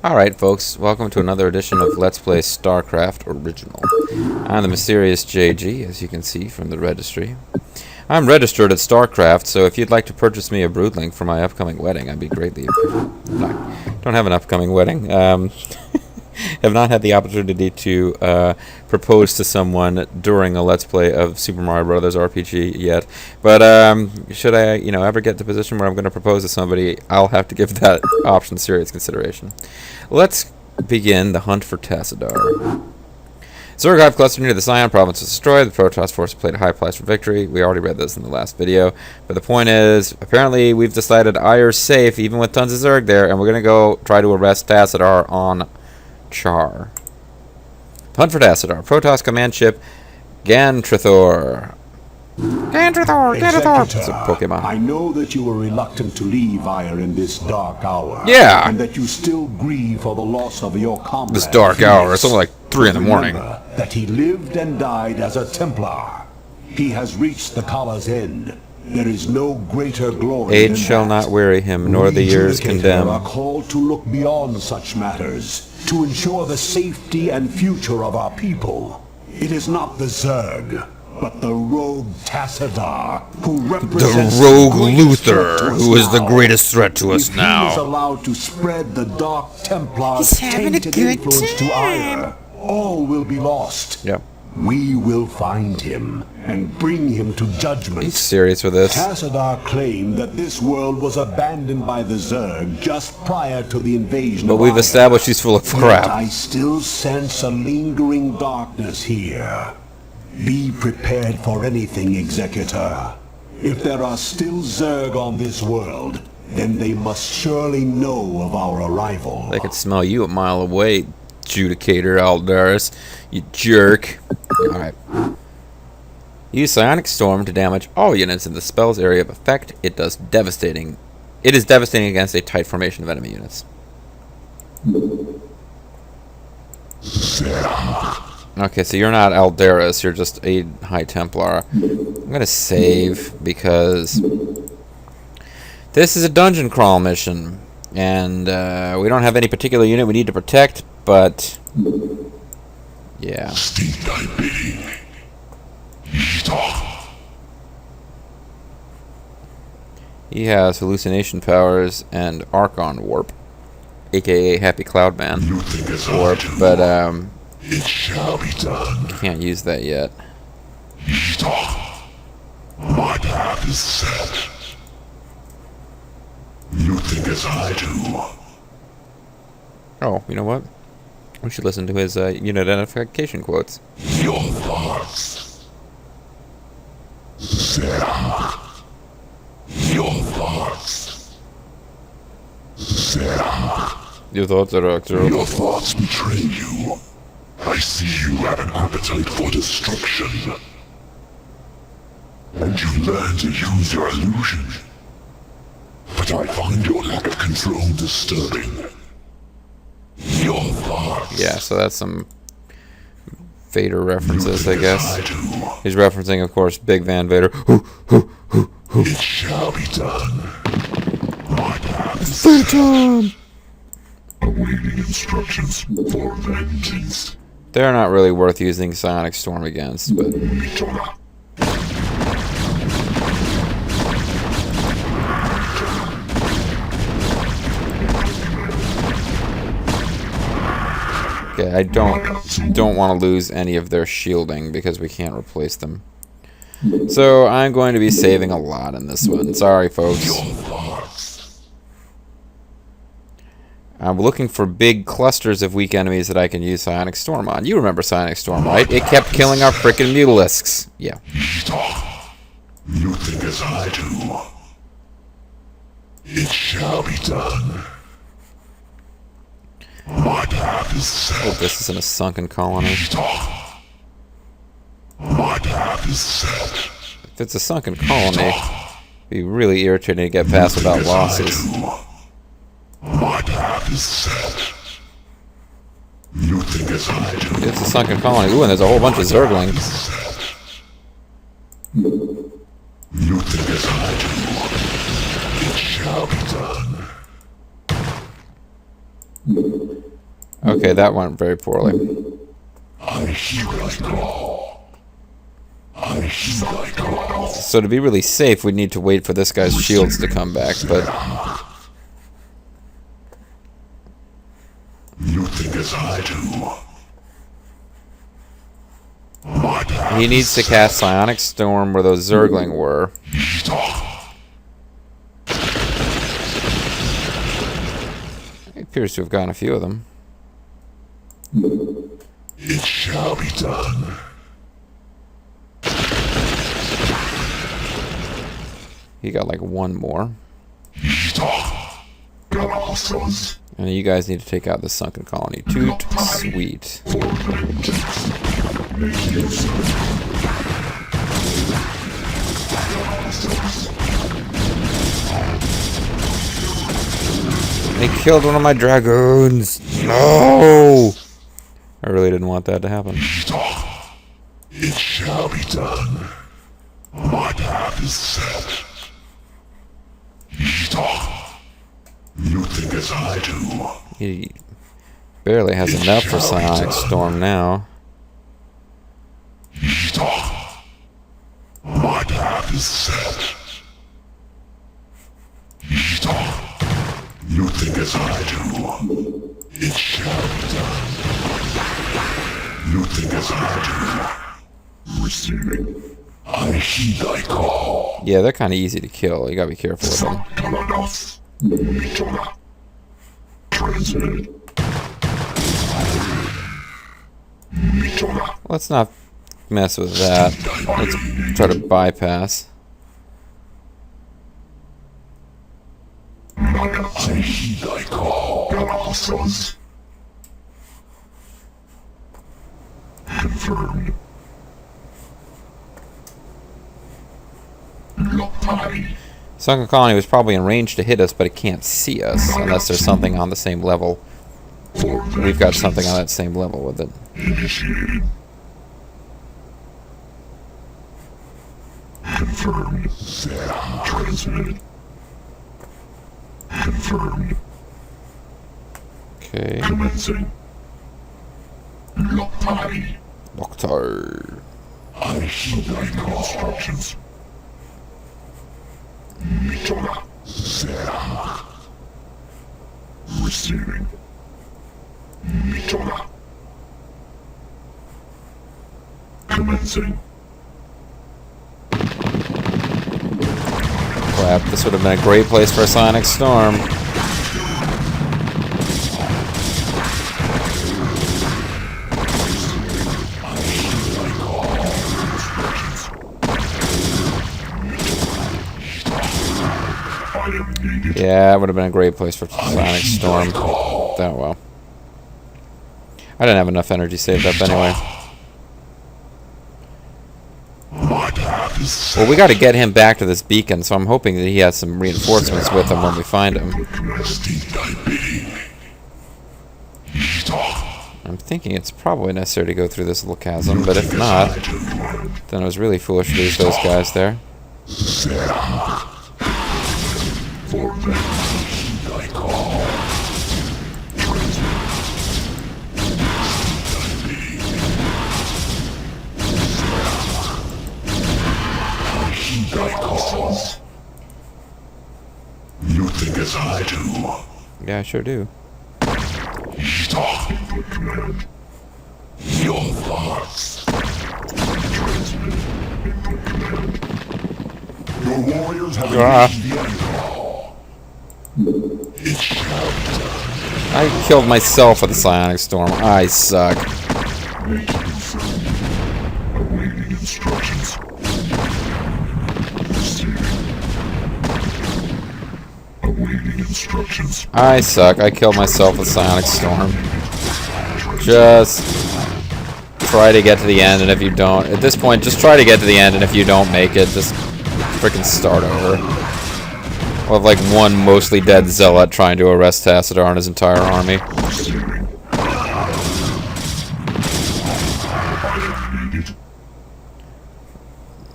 Alright folks, welcome to another edition of Let's Play Starcraft Original. I'm the mysterious JG, as you can see from the registry. I'm registered at Starcraft, so if you'd like to purchase me a broodling for my upcoming wedding, I'd be greatly appreciated. Don't have an upcoming wedding. Have not had the opportunity to propose to someone during a Let's Play of Super Mario Brothers RPG yet. But should I, ever get to the position where I'm going to propose to somebody, I'll have to give that option serious consideration. Let's begin the hunt for Tassadar. Zerg hive cluster near the Scion province was destroyed. The Protoss force played a high price for victory. We already read this in the last video. But the point is, apparently we've decided Aiur's safe, even with tons of Zerg there, and we're going to go try to arrest Tassadar on Char. Hunt for Tassadar. Protoss command ship Gantrithor. Gantrithor! It's a Pokemon. I know that you were reluctant to leave Aiur in this dark hour. Yeah! And that you still grieve for the loss of your comrade. This dark hour. It's only like 3 in the morning. That he lived and died as a Templar. He has reached the Kala's end. There is no greater glory Age than shall that. not weary him, nor the years condemn. We are called to look beyond such matters, to ensure the safety and future of our people. It is not the Zerg, but the rogue Tassadar, who represents The rogue greatest Luther, threat to us who is the now. greatest threat to us If now. he is allowed to spread the Dark Templar's He's having a tainted good influence to time. Aiur, all will be lost. Yep. We will find him and bring him to judgment. He's serious with this. Tassadar claimed that this world was abandoned by the Zerg just prior to the invasion But of we've Aiur. established he's full of Yet crap. I still sense a lingering darkness here. Be prepared for anything, Executor. If there are still Zerg on this world, then they must surely know of our arrival. They could smell you a mile away, Judicator Aldaris, you jerk. Alright. Use Psionic Storm to damage all units in the spell's area of effect. It is devastating against a tight formation of enemy units. Okay, so you're not Aldaris, you're just a High Templar. I'm gonna save because this is a dungeon crawl mission, and we don't have any particular unit we need to protect, but yeah. He has hallucination powers and Archon Warp, aka Happy Cloud Man Warp, but it shall be done. can't use that yet. My path is set. You think as I do. Oh, you know what? We should listen to his unit identification quotes. Your thoughts. Zerg. Your thoughts. Zerg. Your thoughts are accurate. Your thoughts betray you. I see you have an appetite for destruction. And you learn to use your illusion. But I find your lack of control disturbing. Your thoughts. Yeah, so that's some Vader references, I As guess. I do. He's referencing, of course, Big Van Vader. It shall be done. My path is set. Awaiting instructions for vengeance. They're not really worth using Psionic Storm against, but Mitona. okay, I don't want to lose any of their shielding because we can't replace them. So I'm going to be saving a lot in this one. Sorry, folks. Your thoughts. I'm looking for big clusters of weak enemies that I can use Psionic Storm on. You remember Psionic Storm, right? It kept killing our frickin' Mutalisks. Yeah. You think as I do. It shall be done. My path is set. Hope this isn't a sunken colony. My path is set. If it's a sunken colony, it'd be really irritating to get past without losses. My path is set. You think as I do. It's a sunken colony. Ooh, and there's a whole bunch of Zerglings. You think as I do. It shall be done. Okay, that went very poorly. I hear thy call. I hear thy call. So to be really safe, we'd need to wait for this guy's shields to come back, but... You think as I do. He needs to cast Psionic Storm where those Zergling were. He appears to have gotten a few of them. It shall be done. He got like one more. Galossos. And you guys need to take out the sunken colony. Toot sweet. They killed one of my dragoons. No! I really didn't want that to happen. It shall be done. My path is set. You think as I do. He barely has enough for Psionic Storm now. My path is set. You think as I do. It shall be done. You think as I do. Receiving. I heed thy call. Yeah, they're kind of easy to kill. You gotta be careful with them. Let's not mess with that. Let's try to bypass. I heed thy call. Galossos. Confirmed. Sunken Colony was probably in range to hit us, but it can't see us unless there's something on the same level. We've got something on that same level with it. Initiated. Confirmed. Transmitted. Confirmed. Okay. Commencing. Loktai. Doctor. I heed thy instructions. Mitora. Zerg. Receiving. Mitora. Commencing. Crap, this would have been a great place for a Psionic Storm. Yeah, it would have been a great place for Psionic Storm. That well. I didn't have enough energy saved up anyway. Well, we got to get him back to this beacon, so I'm hoping that he has some reinforcements with him when we find him. I'm thinking it's probably necessary to go through this little chasm, but if not, then it was really foolish to lose those guys there. You think as I do. Yeah, I sure do. Command. Your thoughts. Your warriors have engaged the end call. It shall be done. I killed myself with the Psionic Storm. I suck. Awaiting instructions. Awaiting instructions. I suck. I killed myself with Psionic Storm. Just try to get to the end, and if you don't, at this point, just try to get to the end, and if you don't make it, just freaking start over. We'll have like one mostly dead zealot trying to arrest Tassadar and his entire army.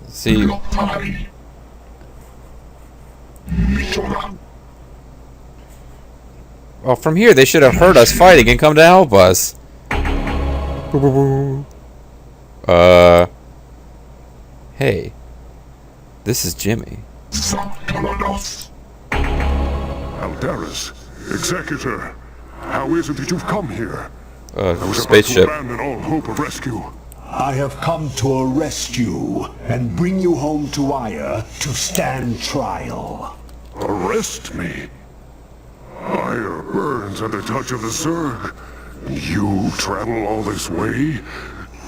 See, Well, from here they should have heard us fighting and come to help us. Hey. This is Jimmy. Aldaris, Executor, how is it that you've come here? Spaceship. Abandon all hope of rescue. I have come to arrest you and bring you home to Aiur to stand trial. Arrest me? Aiur burns at the touch of the Zerg. You travel all this way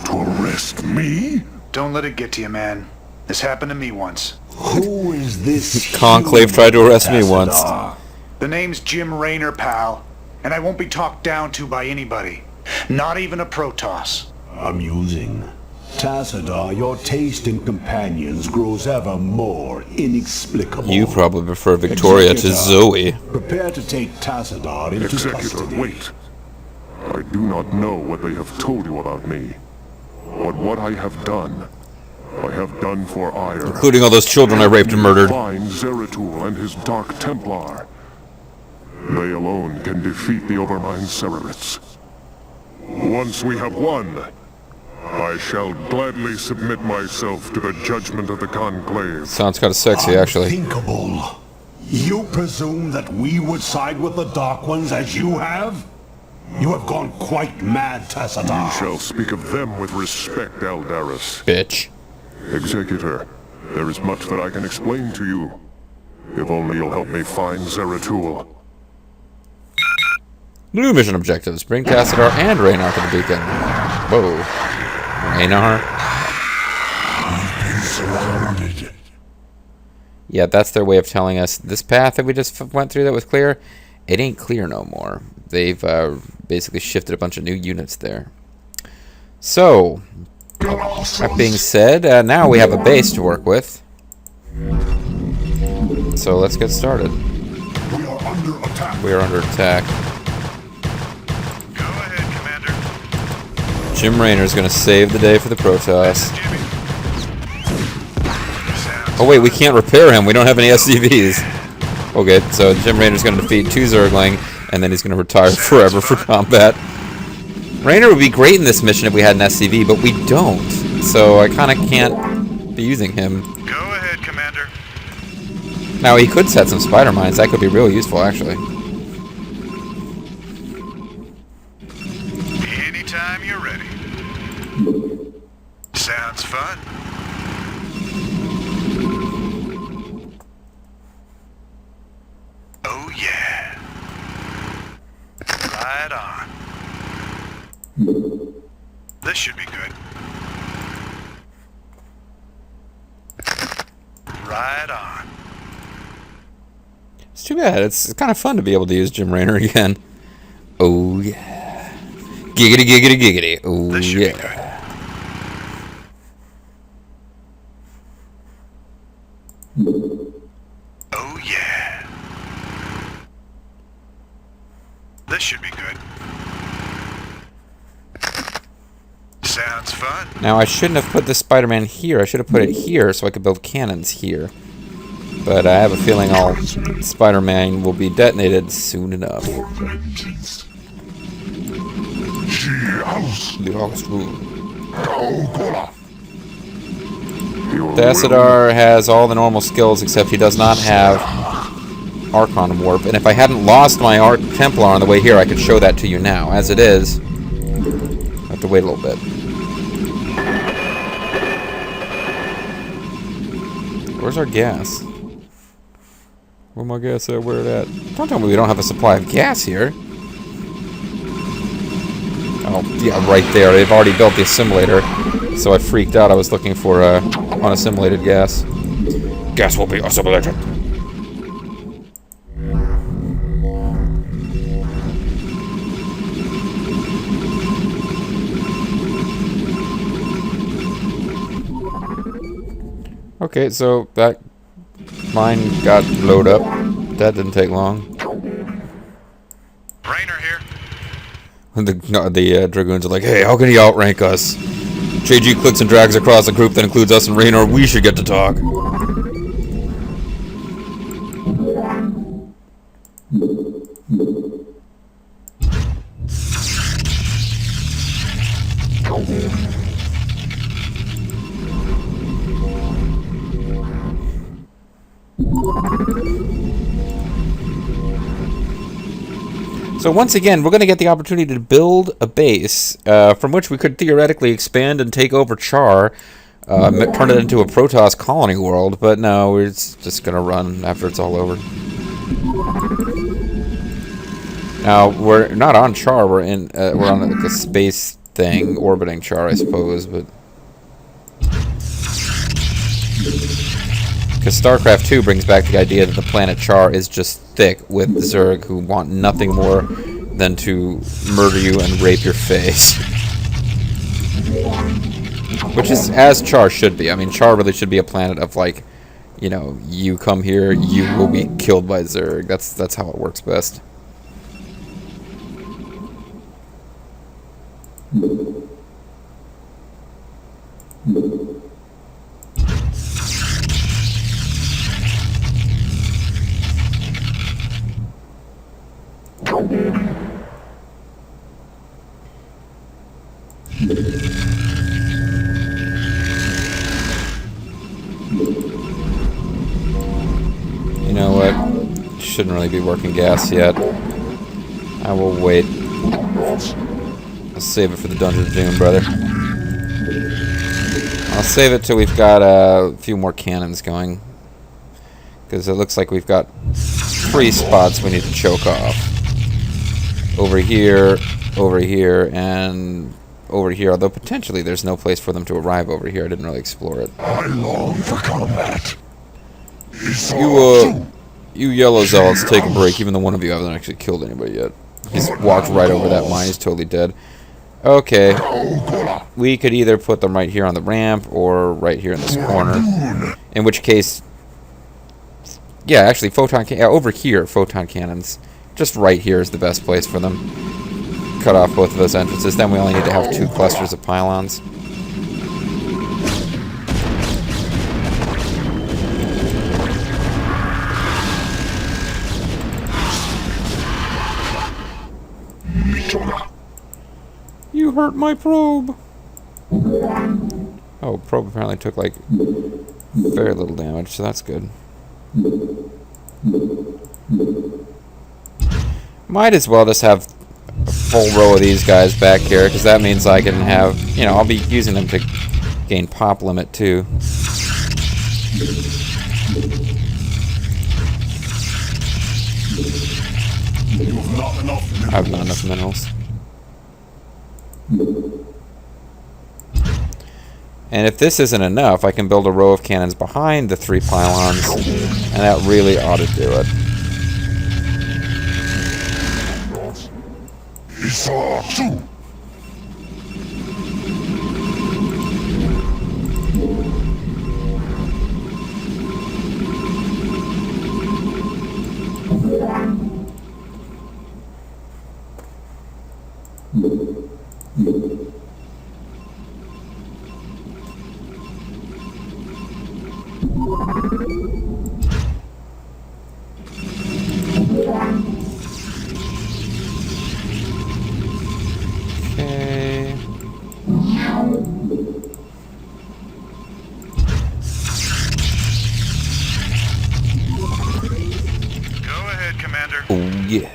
to arrest me? Don't let it get to you, man. This happened to me once. Who is this? Conclave tried to arrest me once. The name's Jim Raynor, pal. And I won't be talked down to by anybody. Not even a Protoss. Amusing. Tassadar, your taste in companions grows ever more inexplicable. You probably prefer Victoria to Zoe. Prepare to take Tassadar into Executor, custody. wait. I do not know what they have told you about me. But what I have done for Aiur. Including all those children I raped and murdered. Find Zeratul and his Dark Templar. They alone can defeat the Overmind Seraphites. Once we have won, I shall gladly submit myself to the judgment of the Conclave. Sounds kind of sexy, actually. Unthinkable. You presume that we would side with the Dark Ones as you have? You have gone quite mad, Tassadar. You shall speak of them with respect, Aldaris. Bitch. Executor, there is much that I can explain to you. If only you'll help me find Zeratul. New mission objectives. Bring Tassadar and Raynor to the beacon. Whoa. Raynor? Yeah, that's their way of telling us this path that we just went through that was clear, it ain't clear no more. They've basically shifted a bunch of new units there. So, that being said, now we have a base to work with. So let's get started. We are under attack. We are under attack. Go ahead, Commander. Jim Raynor is going to save the day for the Protoss. Jimmy. Oh wait, we can't repair him. We don't have any SCVs. Okay, so Jim Raynor's going to defeat 2 Zergling, and then he's going to retire forever for combat. Raynor would be great in this mission if we had an SCV, but we don't. So I kind of can't be using him. Go ahead, Commander. Now, he could set some spider mines. That could be real useful, actually. Anytime you're ready. Sounds fun. Oh, yeah. Right on. This should be good. Right on. It's too bad. It's kind of fun to be able to use Jim Raynor again. Oh, yeah. Giggity, giggity, giggity. Oh, This should be good. yeah. Oh, yeah. This should be good. Sounds fun. Now, I shouldn't have put this Spider-Man here. I should have put it here so I could build cannons here. But I have a feeling all Spider-Man will be detonated soon enough. Tassadar has all the normal skills except he does not have Archon Warp. And if I hadn't lost my Templar on the way here, I could show that to you now. As it is, I have to wait a little bit. Where's our gas? Where my gas at? Where it at? Don't tell me we don't have a supply of gas here. Oh, yeah, right there. They've already built the assimilator. So I freaked out. I was looking for unassimilated gas. Gas will be assimilated. Okay, so that mine got blowed up. That didn't take long. Raynor here. The Dragoons are like, hey, how can he outrank us? JG clicks and drags across a group that includes us and Raynor. We should get to talk. So once again, we're going to get the opportunity to build a base from which we could theoretically expand and take over Char, turn it into a Protoss colony world, but no, we're just going to run after it's all over. Now, we're not on Char, we're on like a space thing, orbiting Char, I suppose, but... Because StarCraft 2 brings back the idea that the planet Char is just thick with Zerg who want nothing more than to murder you and rape your face. Which is as Char should be. I mean, Char really should be a planet of, like, you know, you come here, you will be killed by Zerg. That's how it works best. You know what? Shouldn't really be working gas yet. I will wait. I'll save it for the Dungeon of Doom, brother. I'll save it till we've got a few more cannons going. Because it looks like we've got 3 spots we need to choke off. Over here, and over here. Although potentially there's no place for them to arrive over here. I didn't really explore it. I long for combat. You yellow zealots, take a break. Even though one of you hasn't actually killed anybody yet. He's walked right over that mine. He's totally dead. Okay. We could either put them right here on the ramp or right here in this corner. In which case... Yeah, actually, over here, photon cannons. Just right here is the best place for them. Cut off both of those entrances. Then we only need to have 2 clusters of pylons. You hurt my probe. Oh, probe apparently took, like, very little damage, so that's good. Might as well just have a full row of these guys back here, because that means I can have, you know, I'll be using them to gain pop limit too. I have not enough minerals. And if this isn't enough, I can build a row of cannons behind the 3 pylons, and that really ought to do it. Okay. Go ahead, Commander. Oh, yeah.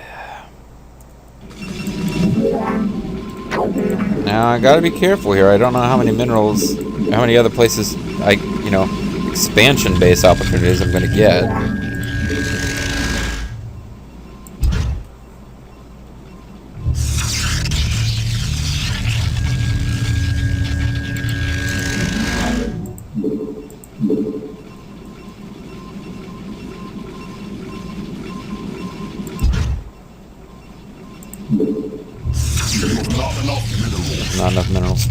Now, I gotta be careful here. I don't know how many minerals, how many other places, you know, expansion base opportunities I'm gonna get. Not enough minerals.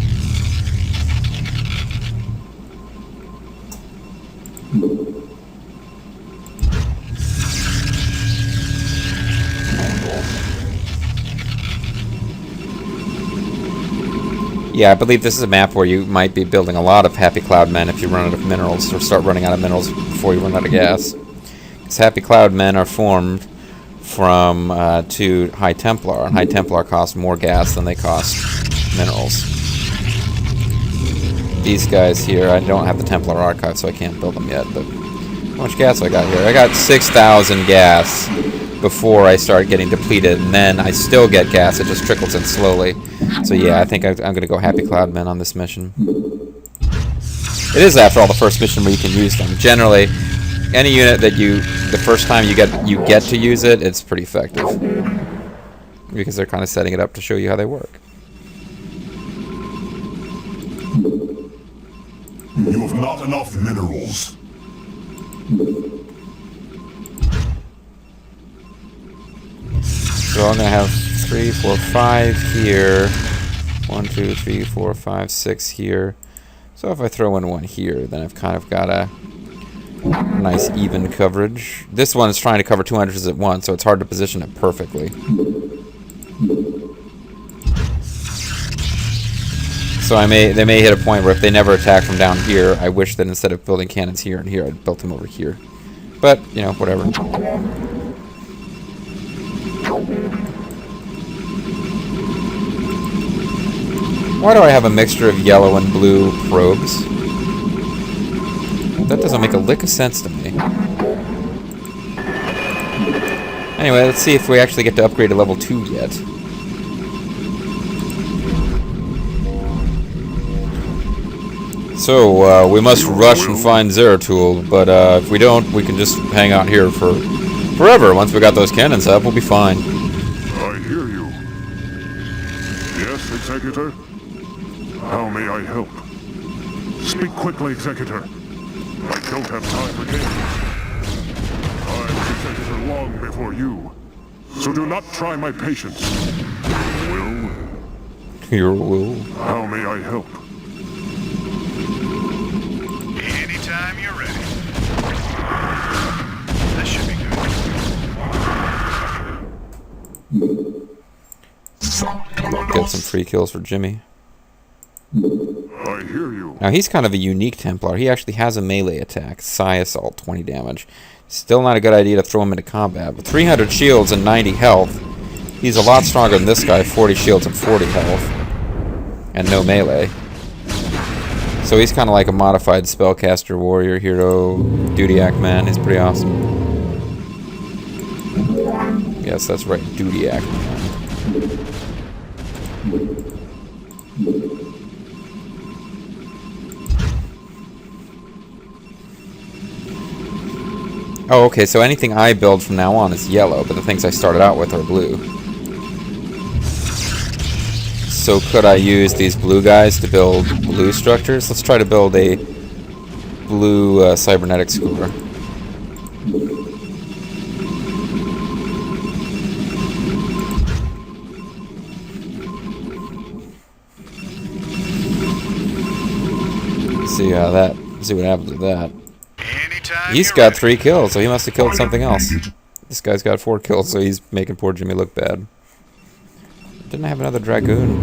Yeah, I believe this is a map where you might be building a lot of Happy Cloud Men if you run out of minerals, or start running out of minerals before you run out of gas. Because Happy Cloud Men are formed from 2 High Templar, and High Templar cost more gas than they cost minerals. these guys here. I don't have the Templar Archive, so I can't build them yet. But how much gas I got here? I got 6,000 gas before I start getting depleted, and then I still get gas. It just trickles in slowly. So yeah, I think I'm going to go Happy Cloudmen on this mission. It is, after all, the first mission where you can use them. Generally, any unit that the first time you get to use it, it's pretty effective. Because they're kind of setting it up to show you how they work. You have not enough minerals. So I'm going to have 3, 4, 5 here. 1, 2, 3, 4, 5, 6 here. So if I throw in one here, then I've kind of got a nice even coverage. This one is trying to cover 2 hundreds at once, so it's hard to position it perfectly. So they may hit a point where if they never attack from down here, I wish that instead of building cannons here and here, I'd built them over here. But, you know, whatever. Why do I have a mixture of yellow and blue probes? That doesn't make a lick of sense to me. Anyway, let's see if we actually get to upgrade to level 2 yet. So, we must rush and find Zeratul, but if we don't, we can just hang out here for forever. Once we got those cannons up, we'll be fine. I hear you. Yes, Executor? How may I help? Speak quickly, Executor. I don't have time for games. I was Executor long before you. So do not try my patience. Will? Your will? How may I help? Anytime you're ready. This should be good. Get some free kills for Jimmy. I hear you. Now he's kind of a unique Templar. He actually has a melee attack. Psi Assault, 20 damage. Still not a good idea to throw him into combat. With 300 shields and 90 health, he's a lot stronger than this guy, 40 shields and 40 health. And no melee. So he's kind of like a modified spellcaster, warrior, hero, Dudiac man. He's pretty awesome. Yes, that's right, Dudiac man. Oh, okay, so anything I build from now on is yellow, but the things I started out with are blue. So could I use these blue guys to build blue structures? Let's try to build a blue cybernetic score. See what happens with that. He's got 3 kills, so he must have killed something else. This guy's got 4 kills, so he's making poor Jimmy look bad. Didn't I have another Dragoon?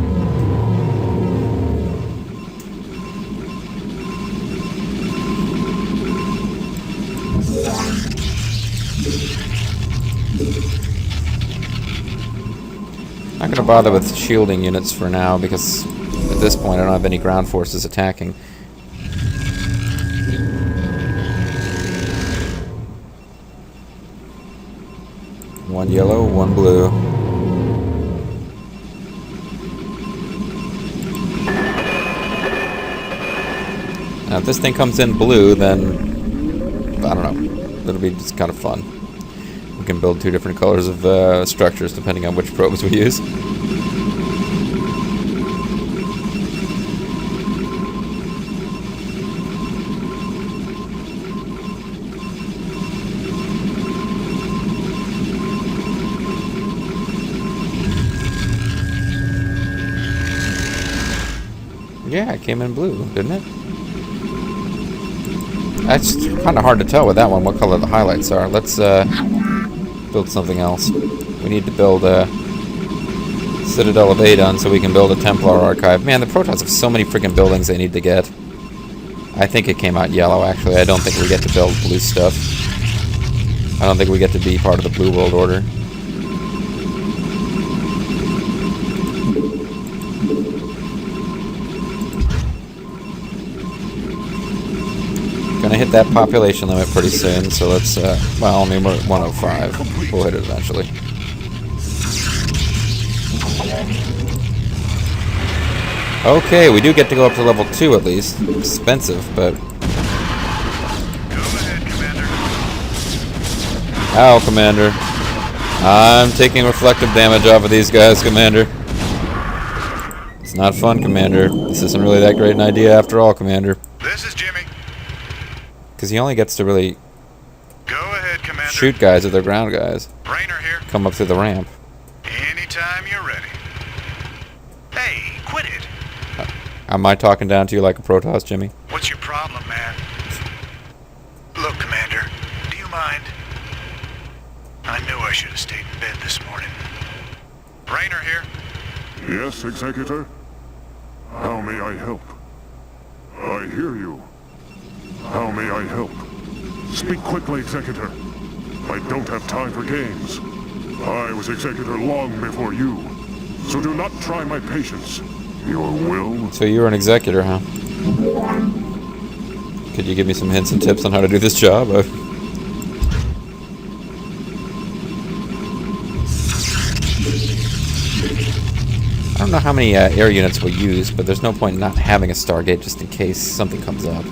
Not gonna bother with shielding units for now, because at this point I don't have any ground forces attacking. One yellow, one blue. Now if this thing comes in blue, then I don't know. It'll be just kind of fun. We can build 2 different colors of structures depending on which probes we use. Yeah, it came in blue, didn't it? That's kind of hard to tell with that one what color the highlights are. Let's build something else. We need to build a Citadel of Adon so we can build a Templar Archive. Man, the Protoss have so many freaking buildings they need to get. I think it came out yellow, actually. I don't think we get to build blue stuff. I don't think we get to be part of the Blue World Order. gonna hit that population limit pretty soon, so let's, well, I mean, we're at 105. We'll hit it eventually. Okay, we do get to go up to level 2 at least. Expensive, but... Go ahead, Commander. Ow, Commander. I'm taking reflective damage off of these guys, Commander. It's not fun, Commander. This isn't really that great an idea after all, Commander. This is Jimmy. Because he only gets to really Go ahead, Commander. shoot guys if they're ground guys. Raynor here. Come up through the ramp. Anytime you're ready. Hey, quit it. Am I talking down to you like a Protoss, Jimmy? What's your problem, man? Look, Commander, do you mind? I knew I should have stayed in bed this morning. Raynor here. Yes, Executor? How may I help? I hear you. How may I help? Speak quickly, Executor. I don't have time for games. I was Executor long before you, so do not try my patience. Your will? So you're an executor, huh? Could you give me some hints and tips on how to do this job? I don't know how many air units we'll use, but there's no point in not having a Stargate just in case something comes up.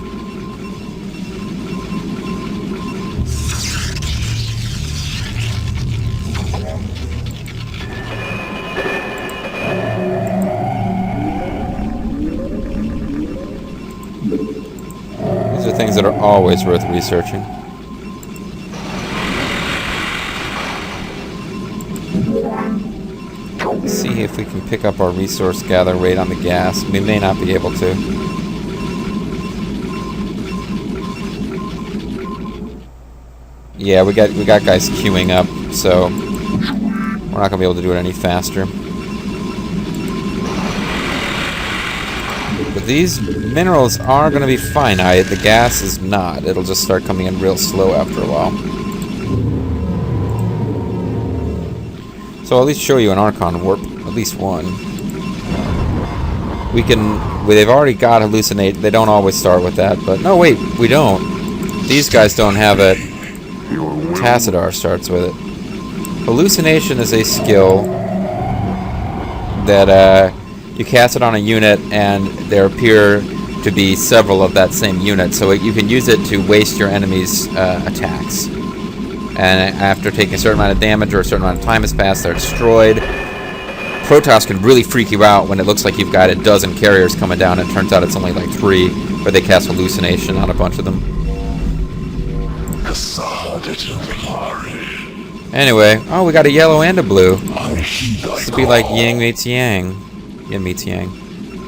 These are things that are always worth researching. Let's see if we can pick up our resource gather rate on the gas. We may not be able to. Yeah, we got guys queuing up, so we're not gonna be able to do it any faster. But these minerals are going to be finite. The gas is not. It'll just start coming in real slow after a while. So I'll at least show you an Archon warp. At least one. We can... they've already got hallucinate. They don't always start with that. But no, wait. We don't. These guys don't have it. Tassadar starts with it. Hallucination is a skill that... you cast it on a unit, and there appear to be several of that same unit, so you can use it to waste your enemy's attacks. And after taking a certain amount of damage or a certain amount of time has passed, they're destroyed. Protoss can really freak you out when it looks like you've got a dozen carriers coming down, and it turns out it's only like 3, where they cast hallucination on a bunch of them. Anyway, oh, we got a yellow and a blue. This would be like yin meets yang. Yin meets yang.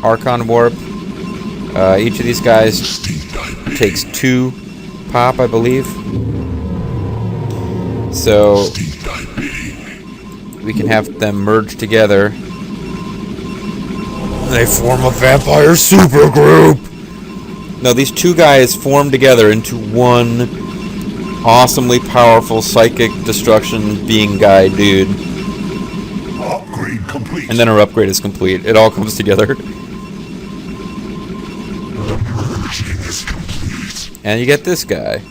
Archon warp. Each of these guys takes 2 pop, I believe. So we can have them merge together. They form a vampire supergroup. No, these 2 guys form together into one awesomely powerful psychic destruction being guy dude. Upgrade complete. And then our upgrade is complete. It all comes together. And you get this guy.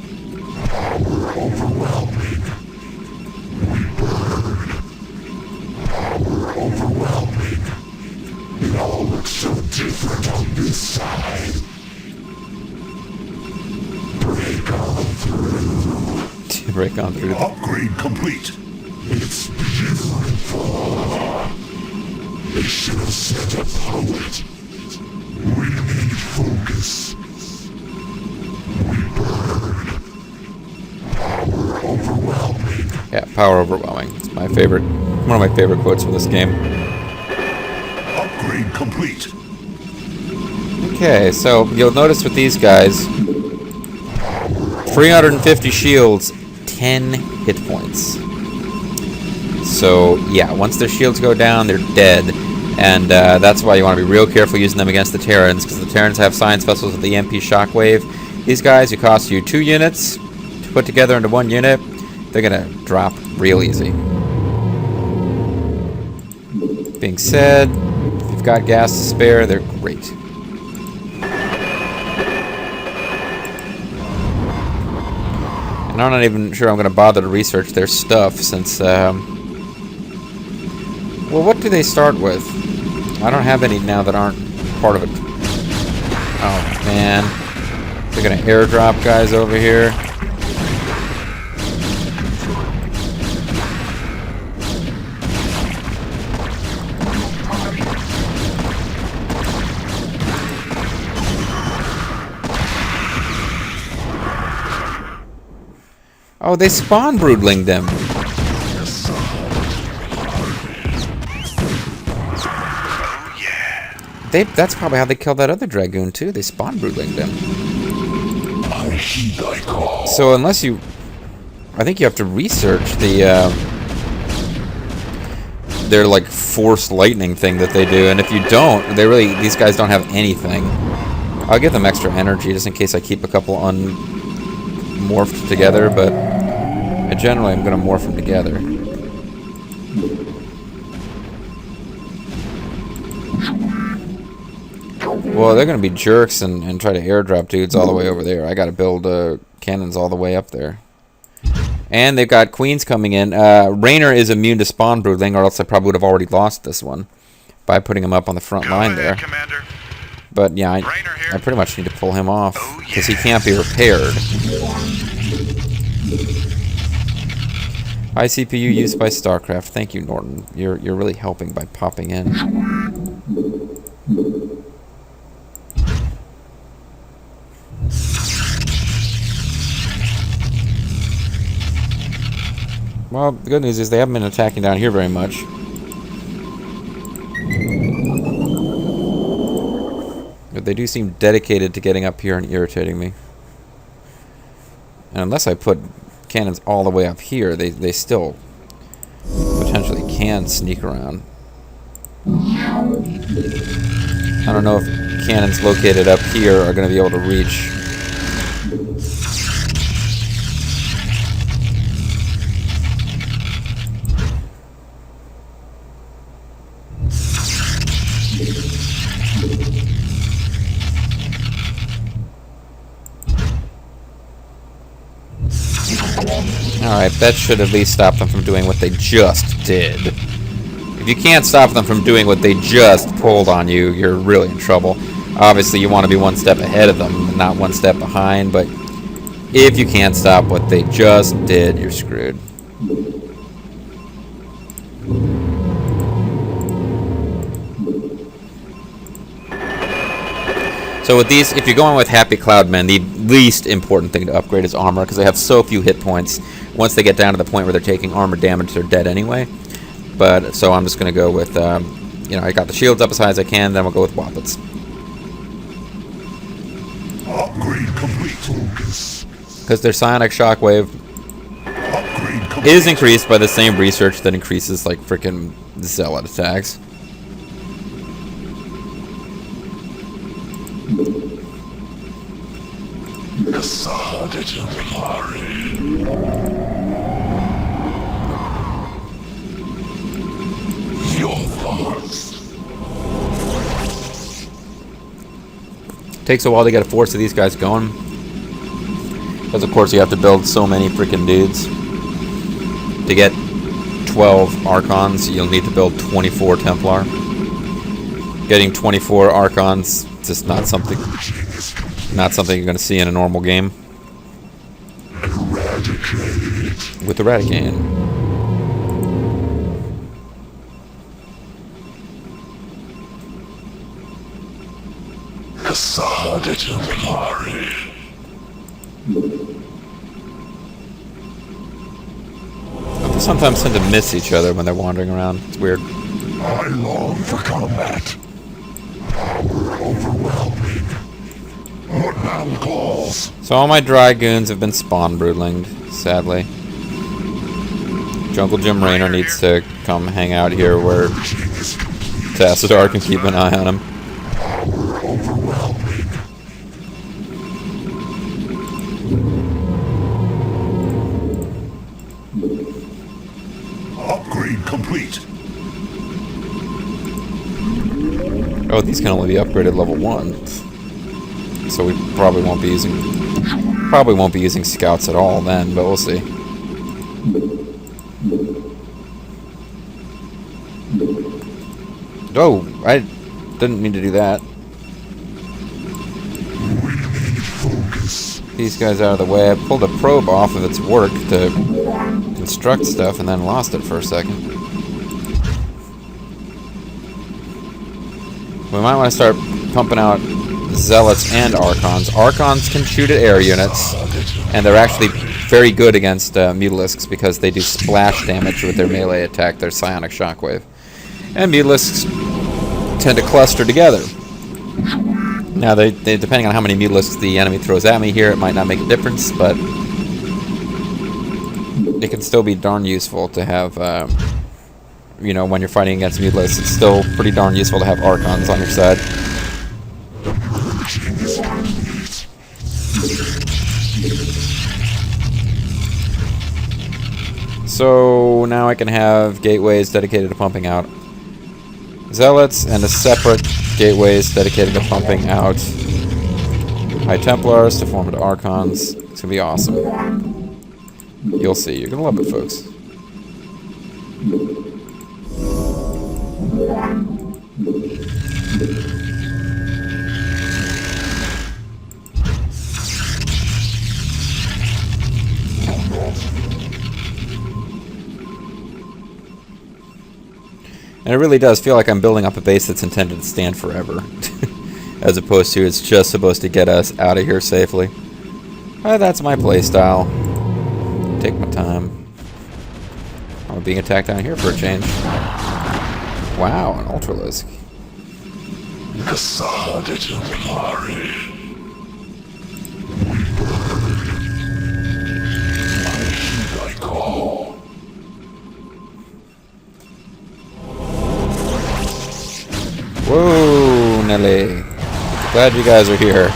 Break on through. Upgrade complete. It's beautiful. They should have set a poet. We need focus. We burn. Power overwhelming. Yeah, power overwhelming. It's my favorite. One of my favorite quotes from this game. Upgrade complete. Okay, so you'll notice with these guys, 350 shields, 10 hit points. So yeah, once their shields go down, they're dead, and that's why you want to be real careful using them against the Terrans, because the Terrans have science vessels with the EMP shockwave. These guys, who cost you 2 units to put together into 1 unit, they're gonna drop real easy. Being said, if you've got gas to spare, they're great. And I'm not even sure I'm going to bother to research their stuff since, well, what do they start with? I don't have any now that aren't part of it. Oh, man. They're going to airdrop guys over here. Oh, they spawn broodling them. Oh, yeah. That's probably how they killed that other Dragoon, too. They spawn broodling them. I heed thy call. So unless you... I think you have to research the, their, like, forced lightning thing that they do. And if you don't, they really... These guys don't have anything. I'll give them extra energy just in case I keep a couple morphed together, but generally I'm going to morph them together. Well, they're going to be jerks and try to airdrop dudes all the way over there. I got to build cannons all the way up there. And they've got queens coming in. Raynor is immune to spawn broodling, or else I probably would have already lost this one by putting him up on the front line there. Commander. But yeah, I pretty much need to pull him off because he can't be repaired. High CPU used by Starcraft. Thank you, Norton. You're really helping by popping in. Well, the good news is they haven't been attacking down here very much. But they do seem dedicated to getting up here and irritating me. And unless I put cannons all the way up here, they still potentially can sneak around. I don't know if cannons located up here are going to be able to reach. Alright, that should at least stop them from doing what they just did. If you can't stop them from doing what they just pulled on you, you're really in trouble. Obviously, you want to be one step ahead of them, not one step behind, but if you can't stop what they just did, you're screwed. So with these, if you're going with Happy Cloudmen, the least important thing to upgrade is armor, because they have so few hit points. Once they get down to the point where they're taking armor damage, they're dead anyway. But, so I'm just going to go with, you know, I got the shields up as high as I can, then we'll go with Woppets. Upgrade complete. Because their Psionic Shockwave is increased by the same research that increases, like, freaking Zealot attacks. Takes a while to get a force of these guys going. Because, of course, you have to build so many freaking dudes. To get 12 Archons, you'll need to build 24 Templar. Getting 24 Archons is just not something you're going to see in a normal game. With Eradicate. They sometimes tend to miss each other when they're wandering around. It's weird. I long for combat. Power overwhelming. What battle calls? So all my Dragoons have been spawn broodlinged, sadly. Jungle Jim Raynor needs to come hang out here where Tassadar can keep an eye on him. Power overwhelming. Upgrade complete. Oh, these can only be upgraded level 1. So we probably won't be using probably won't be using scouts at all then, but we'll see. Oh, I didn't mean to do that. These guys out of the way. I pulled a probe off of its work to construct stuff and then lost it for a second. We might want to start pumping out Zealots and Archons. Archons can shoot at air units, and they're actually very good against Mutalisks because they do splash damage with their melee attack, their psionic shockwave. And Mutalisks tend to cluster together. Now, they depending on how many Mutalisks the enemy throws at me here, it might not make a difference, but it can still be darn useful to have, you know, when you're fighting against Mutalisks, it's still pretty darn useful to have Archons on your side. So now I can have gateways dedicated to pumping out Zealots and a separate gateways dedicated to pumping out High Templars to form into Archons. It's going to be awesome. You'll see. You're going to love it, folks. And it really does feel like I'm building up a base that's intended to stand forever. As opposed to it's just supposed to get us out of here safely. That's my playstyle. Take my time. I'm being attacked down here for a change. Wow, an Ultralisk. Whoa, Nelly. Glad you guys are here.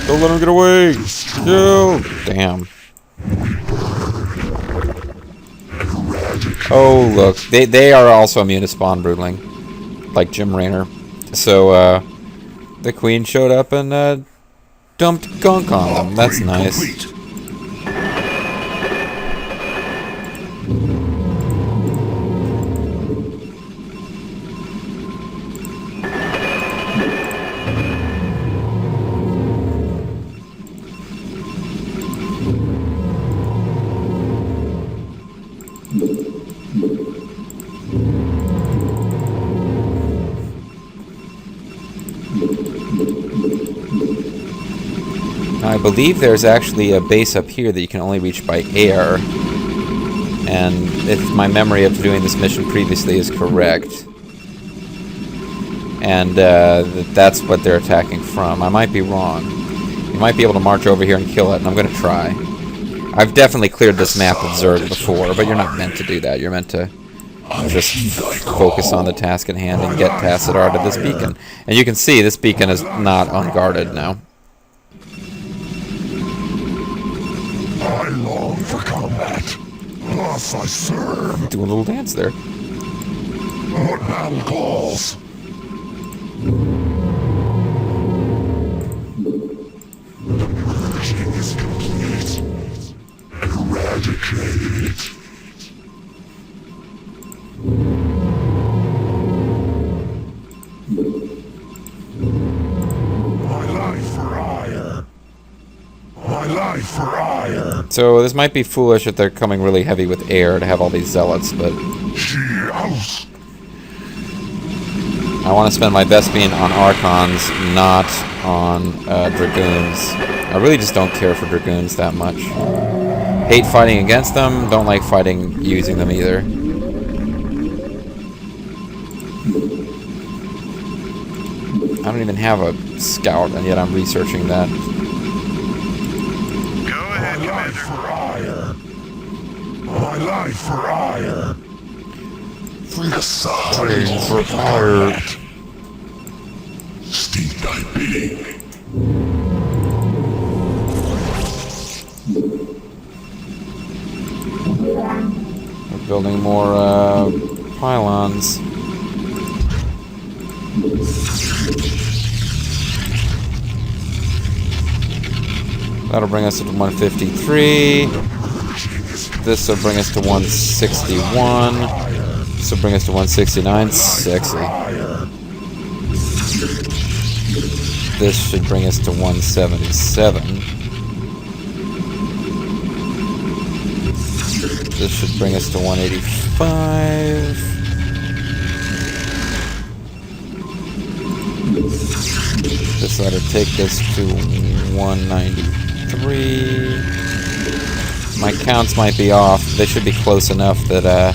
Don't let him get away! Kill! Damn. Oh, look. They are also immune to spawn broodling. Like Jim Raynor. So, the queen showed up and, dumped gunk on them. That's nice. I believe there's actually a base up here that you can only reach by air. And if my memory of doing this mission previously is correct, and that's what they're attacking from. I might be wrong. You might be able to march over here and kill it, and I'm going to try. I've definitely cleared this map with Zerg before, but you're not meant to do that. You're meant to just focus on the task at hand and get Tassadar to this beacon. And you can see this beacon is not unguarded now. I long for combat. Thus I serve. Do a little dance there. What battle calls? The purging is complete. Eradicate. My life for Aiur. My life for Aiur. So this might be foolish if they're coming really heavy with air to have all these zealots, but I want to spend my Vespene on Archons, not on Dragoons. I really just don't care for Dragoons that much. Hate fighting against them, don't like fighting using them either. I don't even have a scout, and yet I'm researching that. My life for Aiur. My life for Aiur. Free the side for Aiur. Steep thy bidding. We're building more pylons. That'll bring us to 153. This will bring us to 161. This will bring us to 169. Sexy. This should bring us to 177. This should bring us to 185. This ought to take us to 193. My counts might be off. They should be close enough that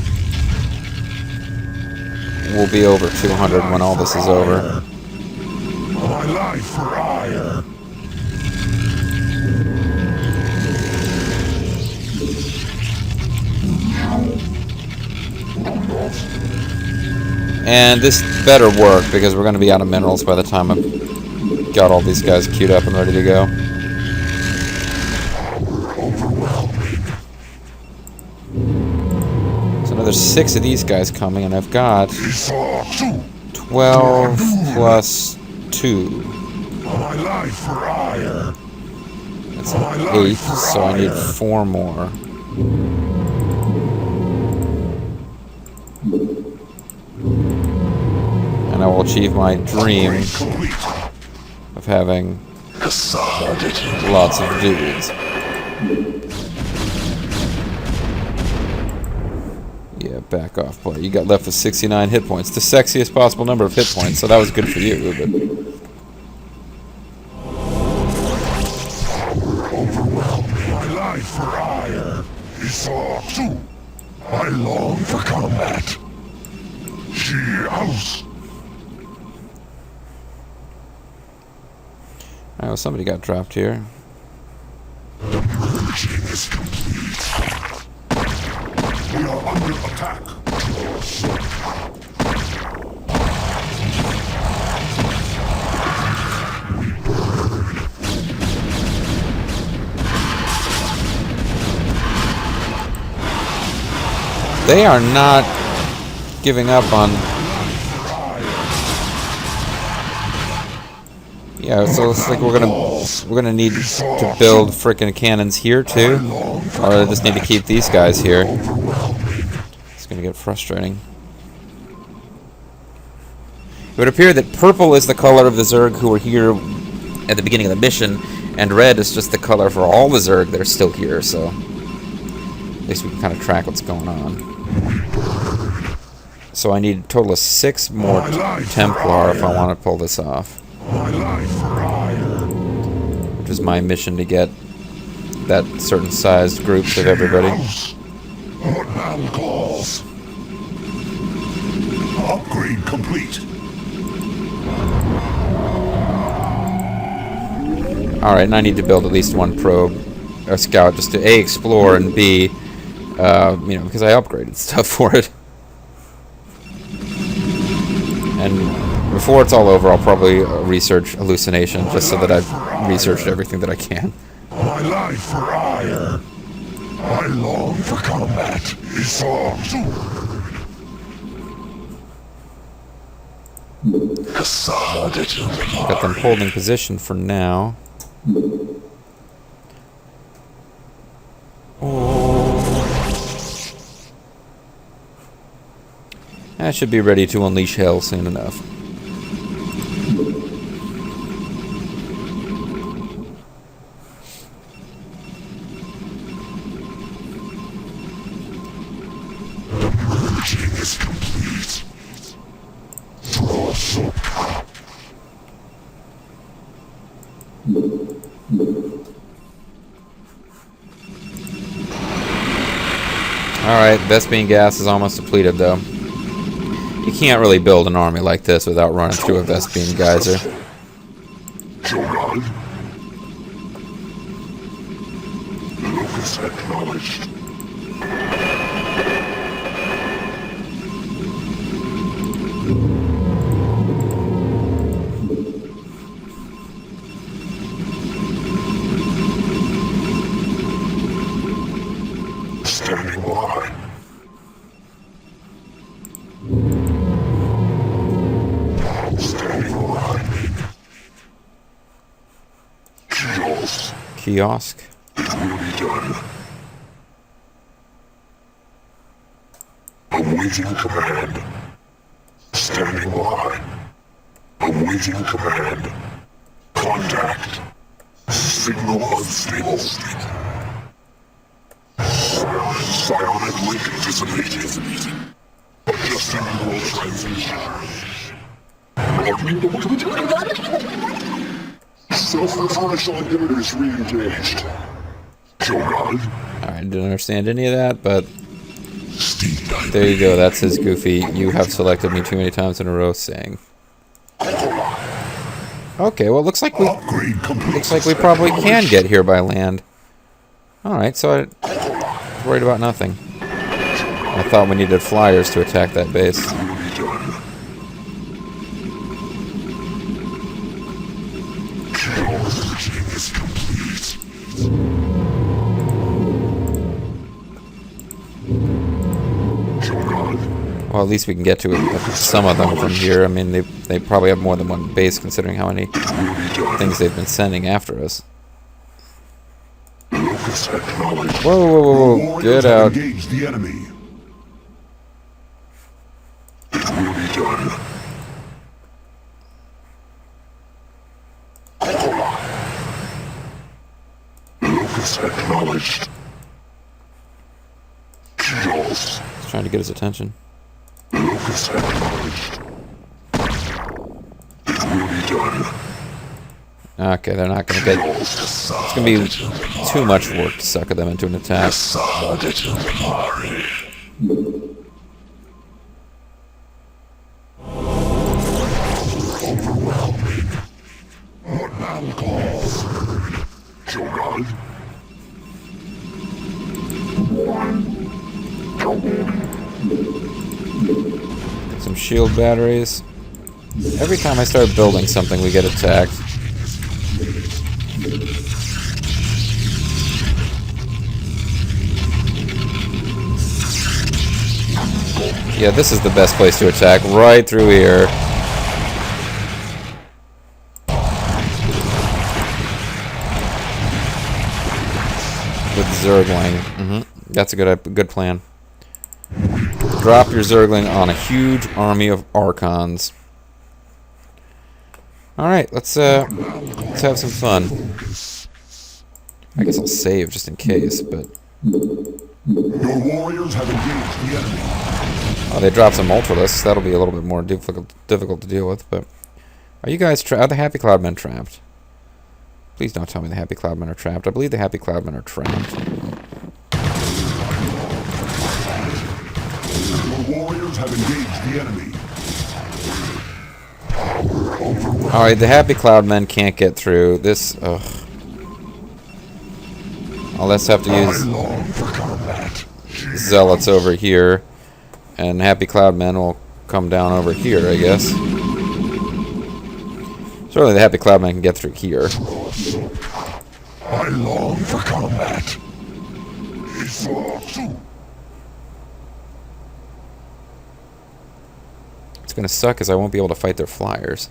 we'll be over 200 when all this is over. My life for Aiur. And this better work, because we're going to be out of minerals by the time I've got all these guys queued up and ready to go. So another 6 of these guys coming, and I've got 12 plus 2. My life for Aiur. That's 8, so I need 4 more. And I will achieve my dream of having lots of dudes. Yeah, back off, player. You got left with 69 hit points. The sexiest possible number of hit points, so that was good for you, but... My life for Aiur is all too. I long for combat. She house. Oh, somebody got dropped here. The purging is complete. We are under attack. They are not giving up on... Yeah, so it's like we're gonna need to build frickin' cannons here too, or I just need to keep these guys here. It's gonna get frustrating. It would appear that purple is the color of the Zerg who were here at the beginning of the mission, and red is just the color for all the Zerg that are still here. So at least we can kind of track what's going on. So I need a total of 6 more Templar if I want to pull this off. Which is my mission, to get that certain sized groups of everybody. Upgrade complete. Alright, and I need to build at least 1 probe, or scout, just to A, explore, and B, you know, because I upgraded stuff for it. And before it's all over, I'll probably research hallucination, just so that I've researched everything that I can. My life for Aiur. I long for combat. Got them holding position for now. I should be ready to unleash hell soon enough. Alright, Vespene gas is almost depleted though. You can't really build an army like this without running through a Vespene geyser. Locus acknowledged. Standing by. kiosk. It will be done. Awaiting command. Standing by. Awaiting command. Contact. Signal unstable. Psionic link anticipated. Adjusting neural transmission. Self-referential inhibitors re-engaged. Shogun. Alright, didn't understand any of that, but there you go, that's his goofy, "You have selected me too many times in a row" saying. Okay, well, looks like we probably can get here by land. Alright, so I was worried about nothing. I thought we needed flyers to attack that base. Well, at least we can get to some of them from here. I mean, they probably have more than one base, considering how many things they've been sending after us. Whoa, whoa, whoa, whoa. Get out. Engage the enemy. Locus acknowledged. He's trying to get his attention. Locus acknowledged. Will be done. Okay, they're not going to get... It's going to be too much work to sucker them into an attack. Overwhelming. What battle calls? Shogun. Get some shield batteries. Every time I start building something, we get attacked. Yeah, this is the best place to attack, right through here. With Zergling. That's a good plan. Drop your Zergling on a huge army of Archons. Alright, let's have some fun. I guess I'll save just in case, but... Your warriors have engaged the enemy. Oh, they dropped some Ultralisks. That'll be a little bit more difficult to deal with, but... Are you guys trapped? Are the Happy Cloudmen trapped? Please don't tell me the Happy Cloudmen are trapped. I believe the Happy Cloudmen are trapped. Your warriors have engaged the enemy. Alright, the Happy Cloudmen can't get through. This, ugh. I'll just have to use Zealots over here. And Happy Cloudmen will come down over here, I guess. Certainly the Happy Cloudmen can get through here. I long for combat. It's gonna suck as I won't be able to fight their flyers.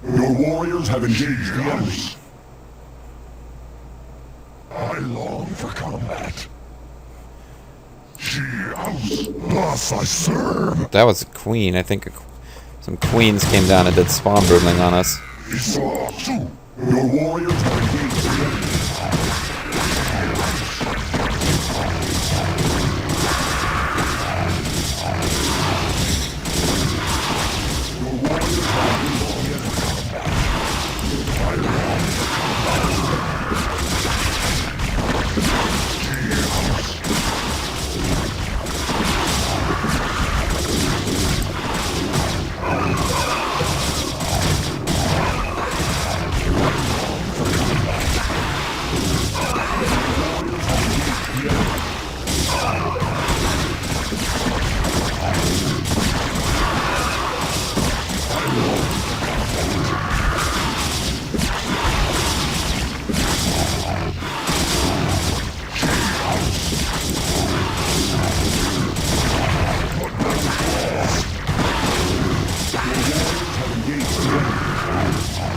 Your warriors have engaged the enemy. I long for combat. Thus I serve. That was a queen. I think some queens came down and did spawn broodling on us. Your warriors have engaged the enemy.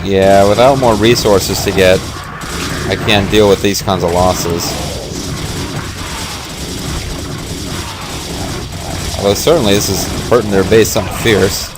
Yeah, without more resources to get I can't deal with these kinds of losses. Although certainly this is hurting their base something fierce.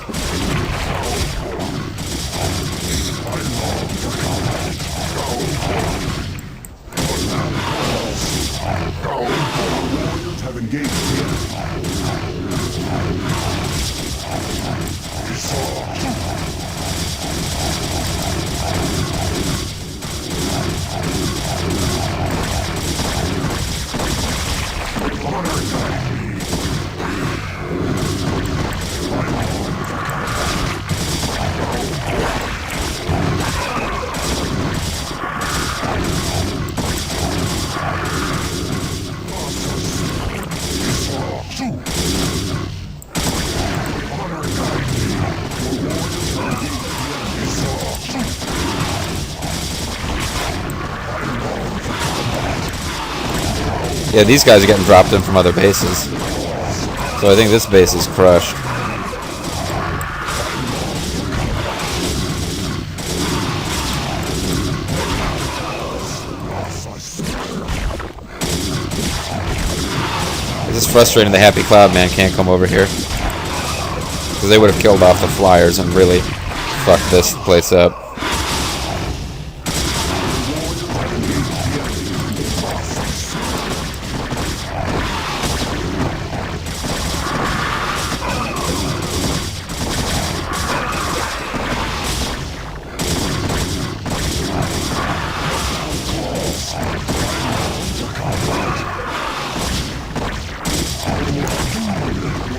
Yeah, these guys are getting dropped in from other bases. So I think this base is crushed. It's just frustrating the Happy Cloud Man can't come over here. Because they would have killed off the flyers and really fucked this place up.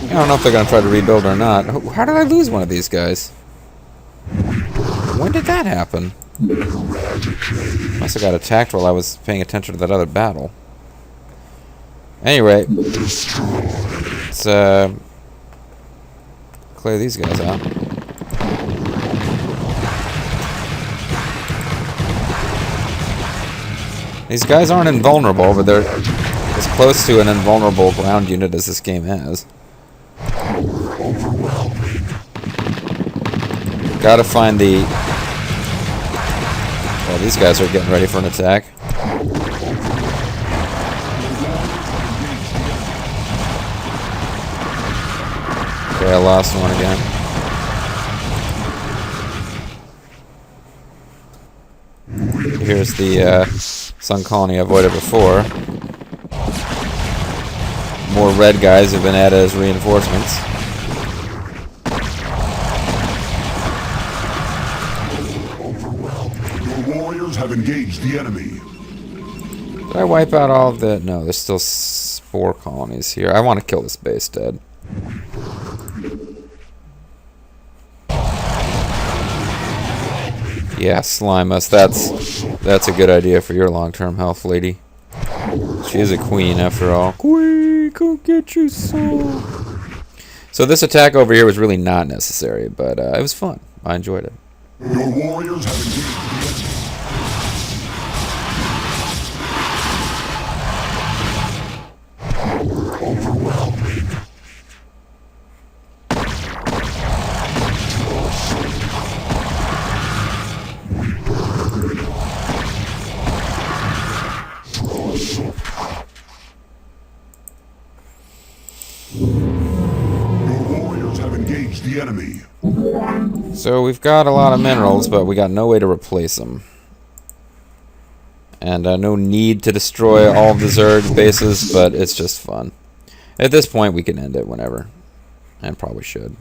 I don't know if they're going to try to rebuild or not. How did I lose one of these guys? When did that happen? Must have got attacked while I was paying attention to that other battle. Anyway, let's clear these guys out. These guys aren't invulnerable, but they're as close to an invulnerable ground unit as this game has. Gotta find the... Well, these guys are getting ready for an attack. Okay, I lost one again. Here's the Sun Colony I avoided before. More red guys have been added as reinforcements. Have engaged the enemy. Did I wipe out all of the... No, there's still 4 colonies here. I want to kill this base dead. Yeah, slime us. That's a good idea for your long-term health, lady. She is a queen, after all. Queen, go get your soul. So this attack over here was really not necessary, but it was fun. I enjoyed it. Your warriors have engaged the enemy. The enemy. So we've got a lot of minerals, but we got no way to replace them. And no need to destroy all of the Zerg bases, but it's just fun. At this point, we can end it whenever. And probably should.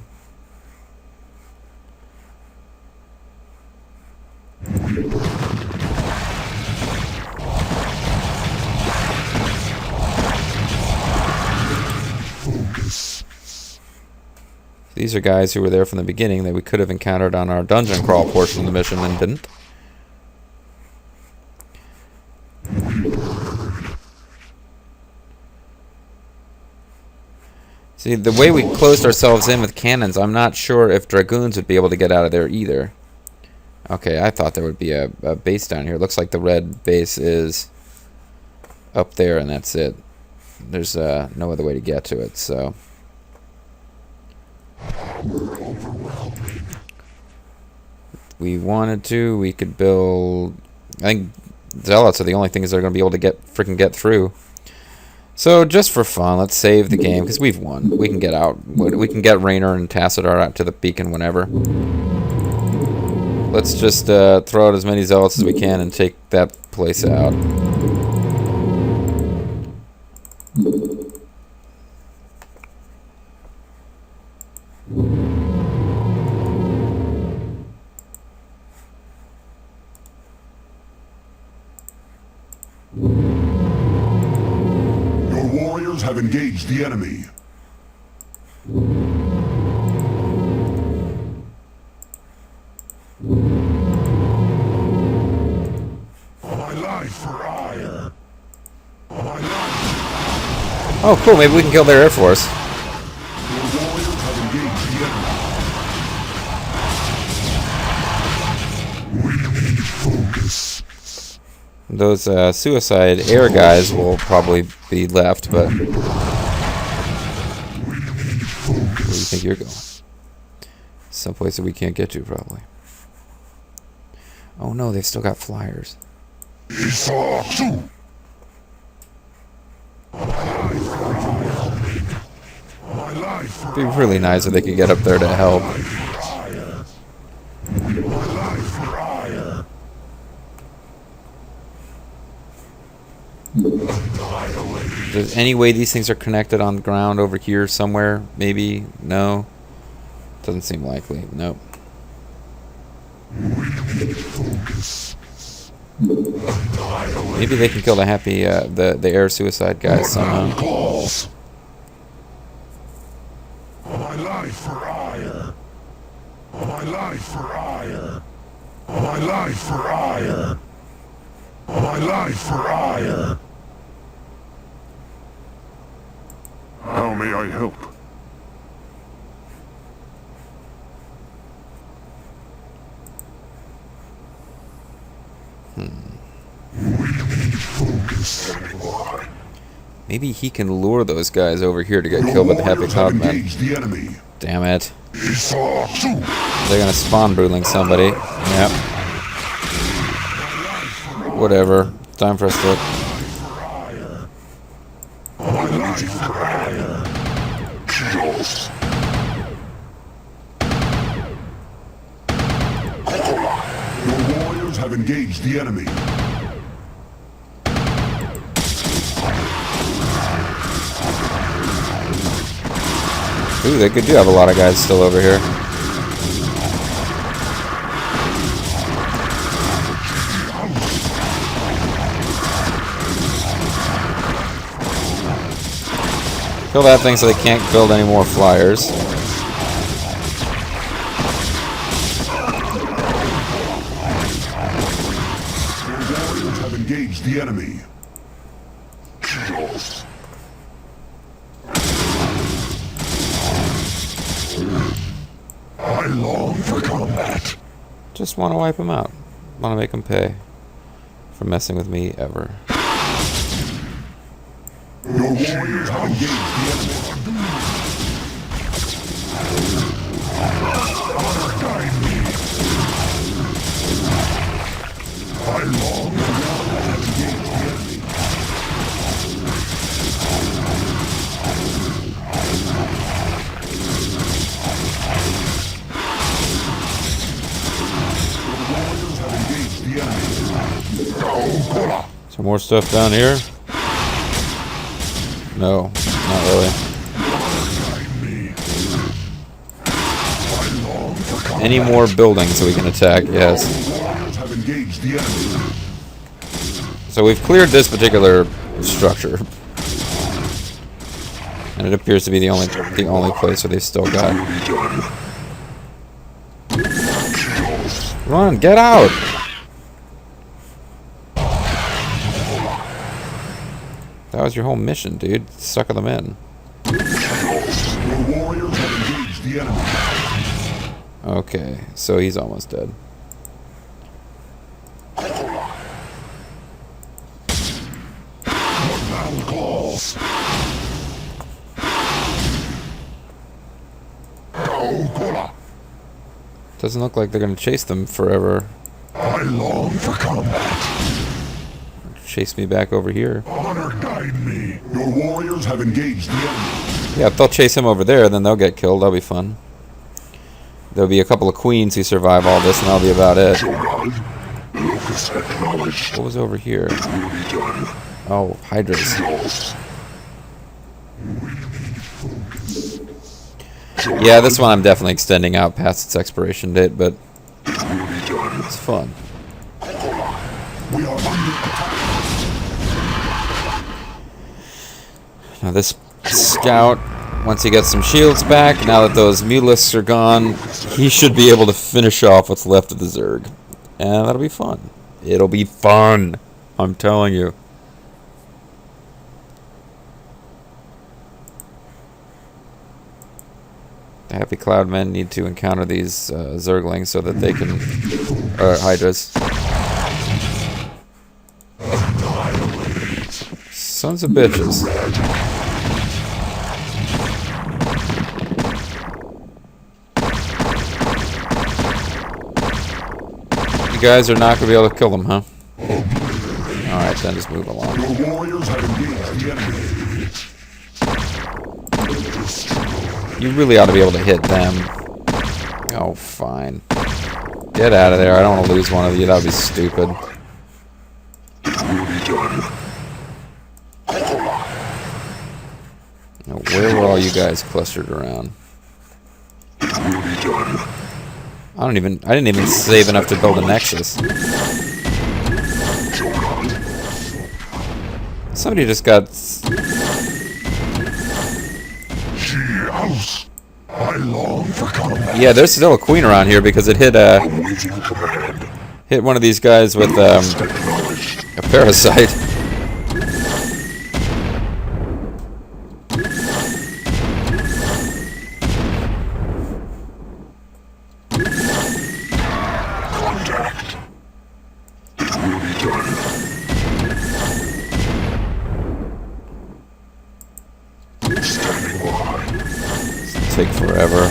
These are guys who were there from the beginning that we could have encountered on our dungeon crawl portion of the mission and didn't. See, the way we closed ourselves in with cannons, I'm not sure if dragoons would be able to get out of there either. Okay, I thought there would be a base down here. Looks like the red base is up there and that's it. There's no other way to get to it, so... If we wanted to, we could build... I think zealots are the only things that are going to be able to get through. So just for fun, let's save the game because we've won. We can get out. We can get Raynor and Tassadar out to the beacon whenever. Let's just throw out as many zealots as we can and take that place out. Your warriors have engaged the enemy. My life for Aiur. My life. Oh, cool. Maybe we can kill their air force. Your warriors have engaged the enemy. We need focus. Those suicide air guys will probably be left, but where do you think you're going? Someplace that we can't get to, probably. Oh no, they've still got flyers. It'd be really nice if they could get up there to help. There's any way these things are connected on the ground over here somewhere? Maybe? No? Doesn't seem likely. Nope. Maybe they can kill the happy, the air suicide guys somehow. My life for Aiur. My life for Aiur. My life for Aiur. My life for Aiur. How may I help? Maybe he can lure those guys over here to get killed by the Happy Cloudmen. Damn it. They're gonna spawn broodling somebody. Yep. Whatever. Time for us to... Your warriors have engaged the enemy. Ooh, they do have a lot of guys still over here. Kill that thing so they can't build any more flyers. Your warriors have engaged the enemy. I long for combat. Just want to wipe them out. Want to make them pay for messing with me ever. Your warriors have engaged the enemy. Honor guide me. I long for combat and engage the enemy. Some more stuff down here? No, not really. Any more buildings that we can attack? Yes. So we've cleared this particular structure, and it appears to be the only place where they've still got. Run! Get out! That was your whole mission, dude. Sucker them in. Okay, so he's almost dead. Doesn't look like they're gonna chase them forever. I long for combat. chase me back over here. Honor guide me. Your warriors have engaged the enemy. Yeah, if they'll chase him over there, then they'll get killed. That'll be fun. There'll be a couple of queens who survive all this, and that'll be about it. What was over here? Oh, Hydras. Yeah, this one I'm definitely extending out past its expiration date, but it's fun. Now this scout, once he gets some shields back, now that those mutalisks are gone, he should be able to finish off what's left of the Zerg. And that'll be fun. It'll be fun, I'm telling you. The Happy Cloud Men need to encounter these Zerglings so that they can... Hydras. Sons of bitches. You guys are not going to be able to kill them, huh? Alright, then just move along. Your warriors have engaged the enemy. You really ought to be able to hit them. Oh, fine. Get out of there. I don't want to lose one of you. That would be stupid. Now, where were all you guys clustered around? I didn't even save enough to build a nexus. Somebody just got... Yeah, there's still a queen around here because it hit one of these guys with a parasite. Take forever.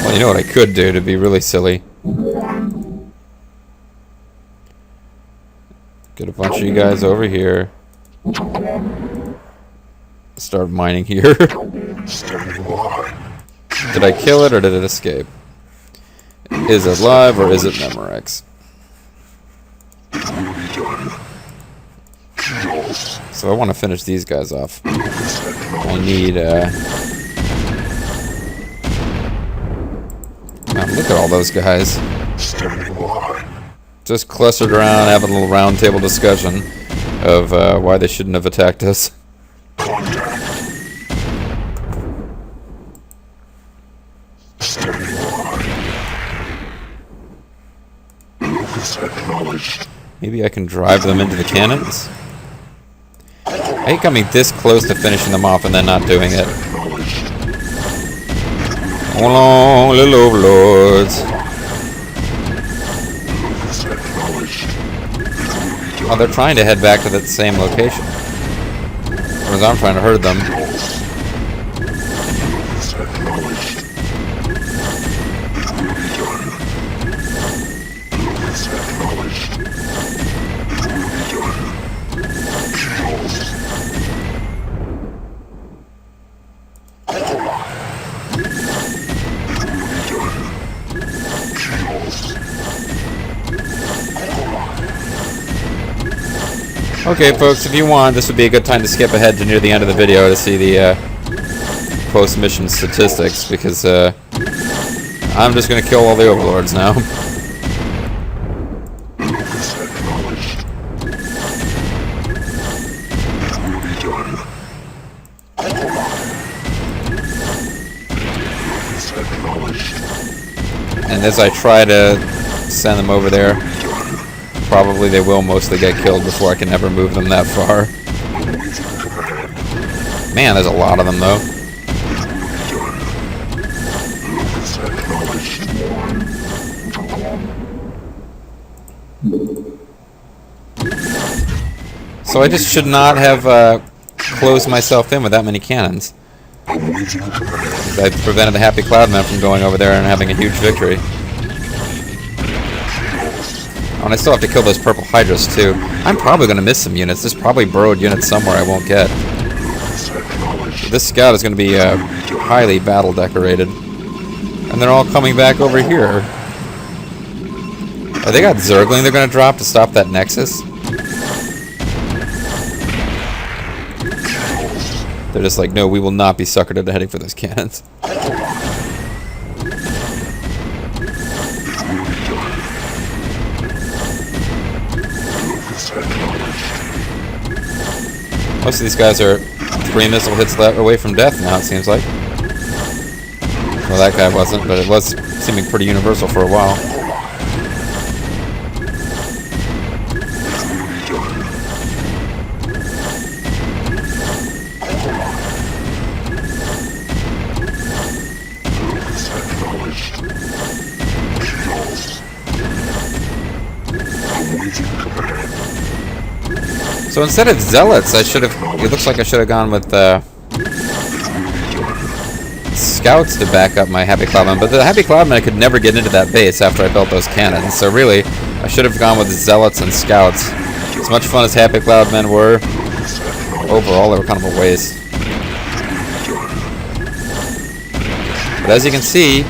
Well, you know what I could do to be really silly? Get a bunch of you guys over here. Start mining here. Did I kill it or did it escape? Is it live or is it Memorex? So I want to finish these guys off. I need, man, look at all those guys. Just clustered around, having a little round table discussion of why they shouldn't have attacked us. Maybe I can drive them into the cannons? I hate coming this close to finishing them off and then not doing it. Hold on, little overlords. Oh, they're trying to head back to that same location. Whereas I'm trying to herd them. Okay, folks, if you want, this would be a good time to skip ahead to near the end of the video to see the post-mission statistics, because I'm just going to kill all the overlords now. And as I try to send them over there, probably they will mostly get killed before I can ever move them that far. Man, there's a lot of them, though. So I just should not have closed myself in with that many cannons. I prevented the Happy Cloud Men from going over there and having a huge victory. and I still have to kill those purple hydras too. I'm probably going to miss some units. There's probably burrowed units somewhere I won't get. This scout is going to be highly battle decorated. And they're all coming back over here. Oh, they got Zergling they're going to drop to stop that Nexus? They're just like, no, we will not be suckered into heading for those cannons. Most of these guys are 3 missile hits away from death now, it seems like. Well, that guy wasn't, but it was seeming pretty universal for a while. So instead of zealots, I should have. It looks like I should have gone with scouts to back up my Happy Cloudmen. But the Happy Cloudmen, I could never get into that base after I built those cannons. So really, I should have gone with zealots and scouts. As much fun as Happy Cloudmen were, overall they were kind of a waste. But as you can see,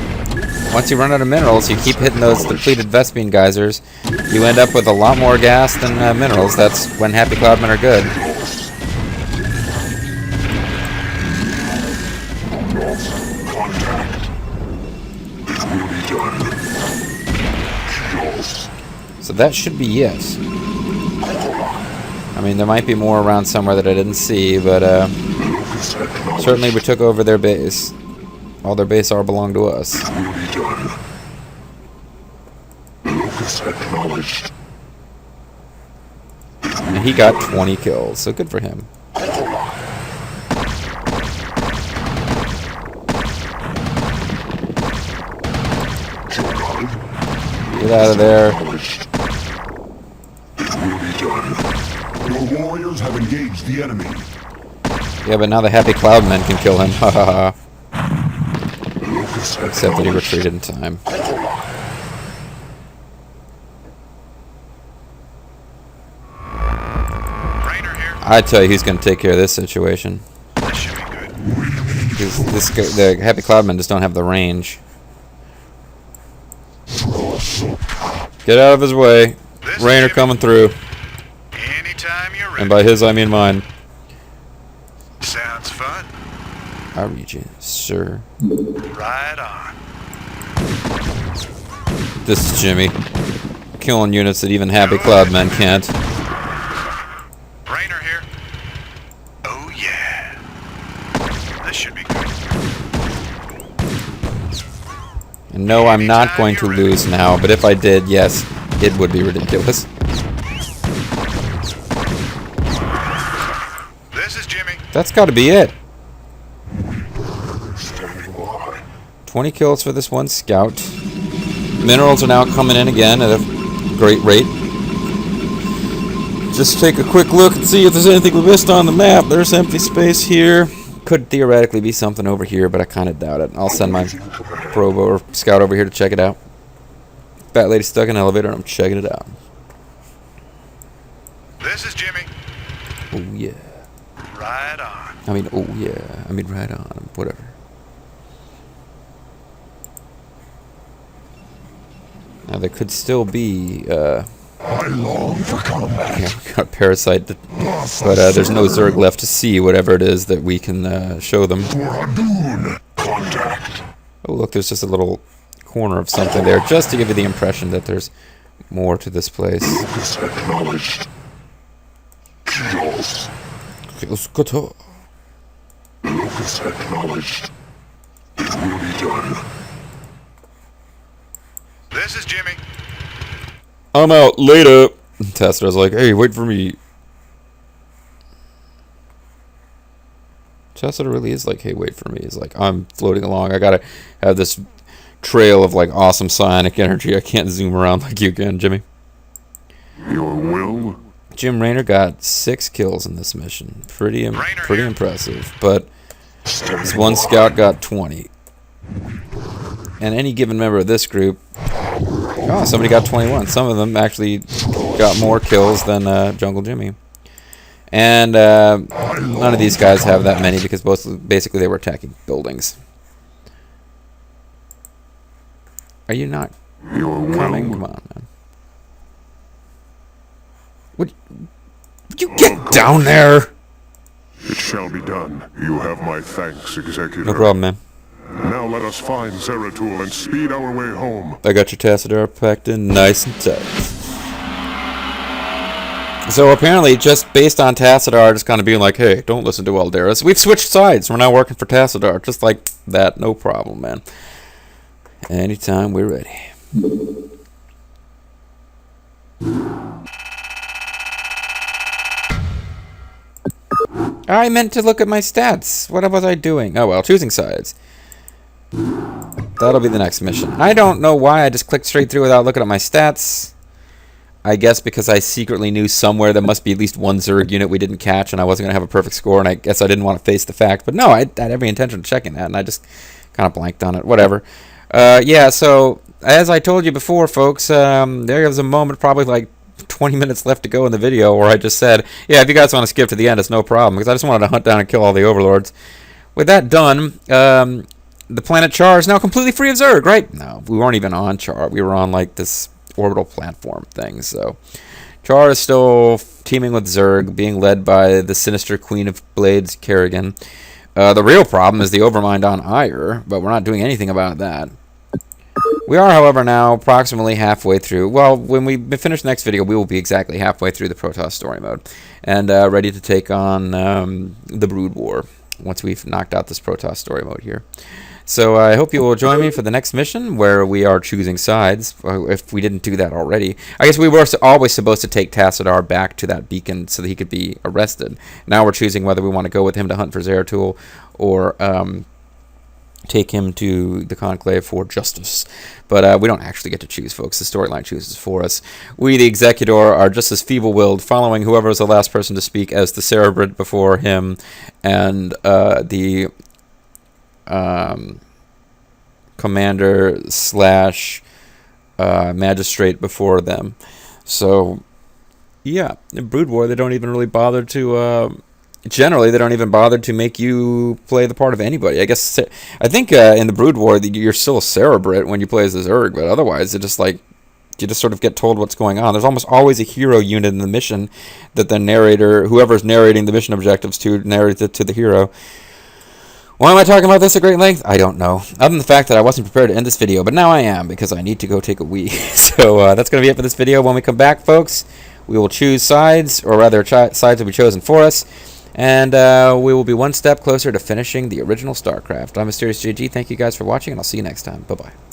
once you run out of minerals, you keep hitting those depleted Vespene geysers. You end up with a lot more gas than minerals. That's when Happy Cloudmen are good. So that should be yes. I mean, there might be more around somewhere that I didn't see, but certainly we took over their base. All their base are belong to us. And he got 20 kills, so good for him. Get out of there. Your warriors have engaged the enemy. Yeah, but now the Happy Cloudmen can kill him. Ha ha ha. Except that he retreated in time. Raynor here. I tell you, he's going to take care of this situation. This should be good. This guy, the Happy Cloudmen just don't have the range. Get out of his way. Raynor coming through. Anytime you're ready. And by his, I mean mine. Sounds fun. I read you, sir. Right on. This is Jimmy. Killing units that even Happy Cloudmen can't. Raynor here. Oh yeah. This should be good. And no, I'm not going to lose now, but if I did, yes, it would be ridiculous. This is Jimmy. That's got to be it. 20 kills for this one scout. Minerals are now coming in again at a great rate. Just take a quick look and see if there's anything we missed on the map. There's empty space here. Could theoretically be something over here, but I kind of doubt it. I'll send my probe or scout over here to check it out. Fat lady stuck in an elevator and I'm checking it out. This is Jimmy. Oh yeah. Right on. I mean, oh yeah. I mean, right on. Whatever. Now there could still be, I long for combat. yeah, we got a parasite, but there's no Zerg left to see whatever it is that we can show them. Contact. Oh look, there's just a little corner of something there, just to give you the impression that there's more to this place. Acknowledged. Kills. Acknowledged. Done. This is Jimmy. I'm out later. Tassadar's like, hey, wait for me. Tassadar really is like, hey, wait for me. He's like, I'm floating along. I gotta have this trail of like awesome psionic energy. I can't zoom around like you can, Jimmy. Your will? Jim Raynor got 6 kills in this mission. Pretty impressive. But this one scout got 20. And any given member of this group Oh, somebody got 21. Some of them actually got more kills than Jungle Jimmy. And none of these guys have that many because basically they were attacking buildings. Are you not coming? Come on, man. Would you get down there? It shall be done. You have my thanks, Executor. No problem, man. Now let us find Zeratul and speed our way home. I got your Tassadar packed in nice and tight. So apparently, just based on Tassadar just kind of being like, hey, don't listen to Alderis, we've switched sides. We're now working for Tassadar. Just like that. No problem, man. Anytime we're ready. I meant to look at my stats. What was I doing? Oh, well, choosing sides. That'll be the next mission. I don't know why I just clicked straight through without looking at my stats. I guess because I secretly knew somewhere there must be at least one Zerg unit we didn't catch, and I wasn't going to have a perfect score, and I guess I didn't want to face the fact. But no, I had every intention of checking that, and I just kind of blanked on it. Whatever. Yeah, so as I told you before, folks, there was a moment, probably like 20 minutes left to go in the video, where I just said, yeah, if you guys want to skip to the end, it's no problem, because I just wanted to hunt down and kill all the overlords. With that done, the planet Char is now completely free of Zerg, right? No, we weren't even on Char. We were on like this orbital platform thing. So Char is still teaming with Zerg, being led by the sinister Queen of Blades, Kerrigan. The real problem is the Overmind on Aiur, but we're not doing anything about that. We are, however, now approximately halfway through. Well, when we finish the next video, we will be exactly halfway through the Protoss story mode and ready to take on the Brood War once we've knocked out this Protoss story mode here. So I hope you will join me for the next mission where we are choosing sides, if we didn't do that already. I guess we were always supposed to take Tassadar back to that beacon so that he could be arrested. Now we're choosing whether we want to go with him to hunt for Zeratul or take him to the Conclave for justice. But we don't actually get to choose, folks. The storyline chooses for us. We, the Executor, are just as feeble-willed, following whoever was the last person to speak as the Cerebrate before him and the commander slash magistrate before them. So yeah, in Brood War they don't even really bother to generally they don't even bother to make you play the part of anybody. I guess I think in the Brood War you're still a Cerebrate when you play as a Zerg, but otherwise it just like you just sort of get told what's going on. There's almost always a hero unit in the mission that the narrator, whoever's narrating the mission objectives to, narrates it to the hero. Why am I talking about this at great length? I don't know. Other than the fact that I wasn't prepared to end this video, but now I am, because I need to go take a wee. So that's going to be it for this video. When we come back, folks, we will choose sides, or rather, sides will be chosen for us, and we will be one step closer to finishing the original StarCraft. I'm Mysterious JG. Thank you guys for watching, and I'll see you next time. Bye-bye.